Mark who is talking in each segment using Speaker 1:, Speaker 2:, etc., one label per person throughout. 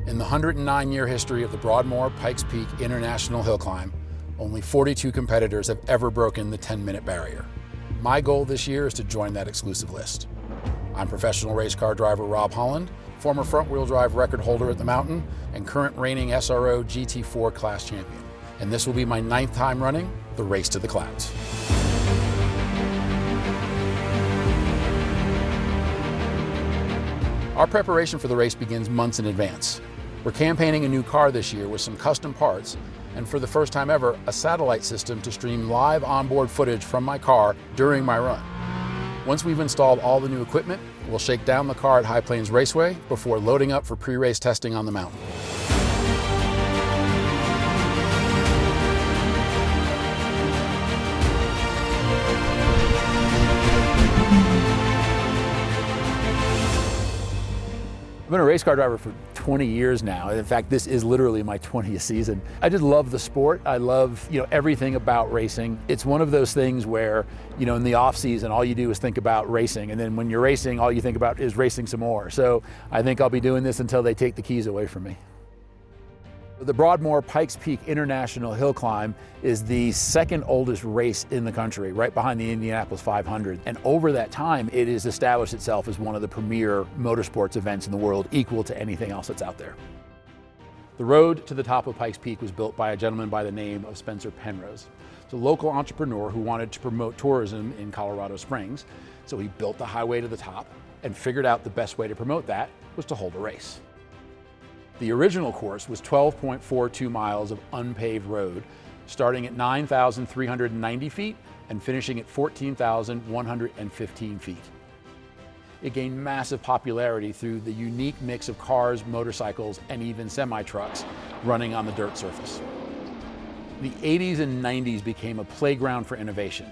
Speaker 1: In the 109-year history of the Broadmoor Pikes Peak International Hill Climb, only 42 competitors have ever broken the 10-minute barrier. My goal this year is to join that exclusive list. I'm professional race car driver Robb Holland, former front-wheel drive record holder at the mountain, and current reigning SRO GT4 class champion. And this will be my 9th time running the Race to the Clouds. Our preparation for the race begins months in advance. We're campaigning a new car this year with some custom parts, and for the first time ever, a satellite system to stream live onboard footage from my car during my run. Once we've installed all the new equipment, we'll shake down the car at High Plains Raceway before loading up for pre-race testing on the mountain. I've been a race car driver for 20 years now. In fact, this is literally my 20th season. I just love the sport. I love, everything about racing. It's one of those things where, in the off season, all you do is think about racing. And then when you're racing, all you think about is racing some more. So I think I'll be doing this until they take the keys away from me. The Broadmoor Pikes Peak International Hill Climb is the second oldest race in the country, right behind the Indianapolis 500. And over that time, it has established itself as one of the premier motorsports events in the world, equal to anything else that's out there. The road to the top of Pikes Peak was built by a gentleman by the name of Spencer Penrose. It's a local entrepreneur who wanted to promote tourism in Colorado Springs. So he built the highway to the top and figured out the best way to promote that was to hold a race. The original course was 12.42 miles of unpaved road, starting at 9,390 feet and finishing at 14,115 feet. It gained massive popularity through the unique mix of cars, motorcycles, and even semi-trucks running on the dirt surface. The 80s and 90s became a playground for innovation.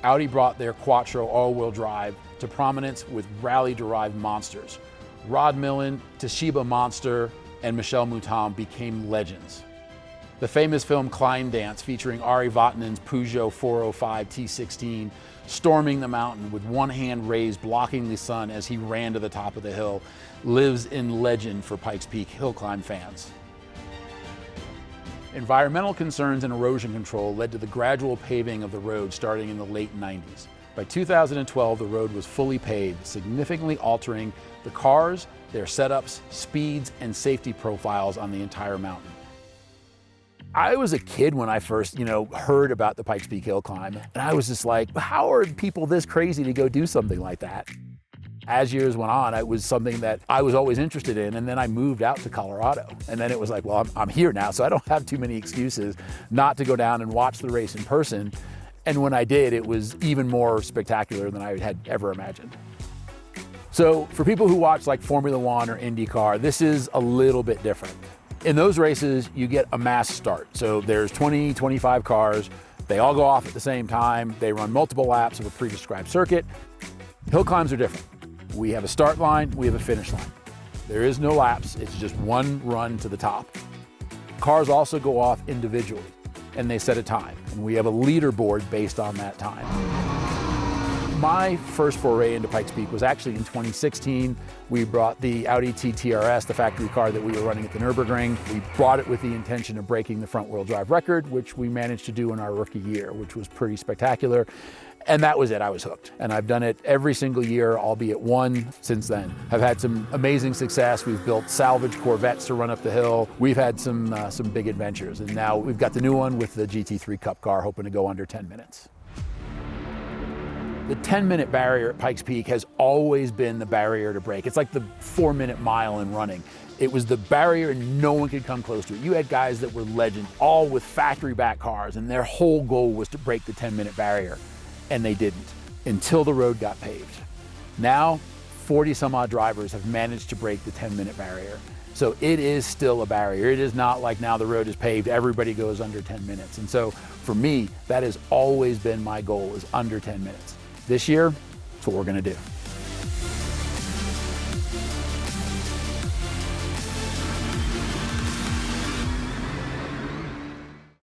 Speaker 1: Audi brought their Quattro all-wheel drive to prominence with rally-derived monsters. Rod Millen, Toshiba Monster, and Michel Mouton became legends. The famous film Klein Dance, featuring Ari Vatanen's Peugeot 405 T16, storming the mountain with one hand raised, blocking the sun as he ran to the top of the hill, lives in legend for Pikes Peak Hill Climb fans. Environmental concerns and erosion control led to the gradual paving of the road starting in the late 90s. By 2012, the road was fully paved, significantly altering the cars, their setups, speeds, and safety profiles on the entire mountain. I was a kid when I first, heard about the Pikes Peak Hill Climb, and I was just like, how are people this crazy to go do something like that? As years went on, it was something that I was always interested in, and then I moved out to Colorado. And then it was like, well, I'm here now, so I don't have too many excuses not to go down and watch the race in person. And when I did, it was even more spectacular than I had ever imagined. So for people who watch like Formula One or IndyCar, this is a little bit different. In those races, you get a mass start. So there's 20, 25 cars. They all go off at the same time. They run multiple laps of a pre-described circuit. Hill climbs are different. We have a start line, we have a finish line. There is no laps, it's just one run to the top. Cars also go off individually, and they set a time. And we have a leaderboard based on that time. My first foray into Pikes Peak was actually in 2016. We brought the Audi TTRS, the factory car that we were running at the Nürburgring. We brought it with the intention of breaking the front-wheel drive record, which we managed to do in our rookie year, which was pretty spectacular. And that was it, I was hooked. And I've done it every single year, albeit one since then. I've had some amazing success. We've built salvage Corvettes to run up the hill. We've had some big adventures. And now we've got the new one with the GT3 Cup car, hoping to go under 10 minutes. The 10-minute barrier at Pikes Peak has always been the barrier to break. It's like the 4-minute mile in running. It was the barrier and no one could come close to it. You had guys that were legends, all with factory-back cars, and their whole goal was to break the 10-minute barrier. And they didn't, until the road got paved. Now, 40-some-odd drivers have managed to break the 10-minute barrier. So it is still a barrier. It is not like now the road is paved, everybody goes under 10 minutes. And so for me, that has always been my goal, is under 10 minutes. This year, that's what we're gonna do.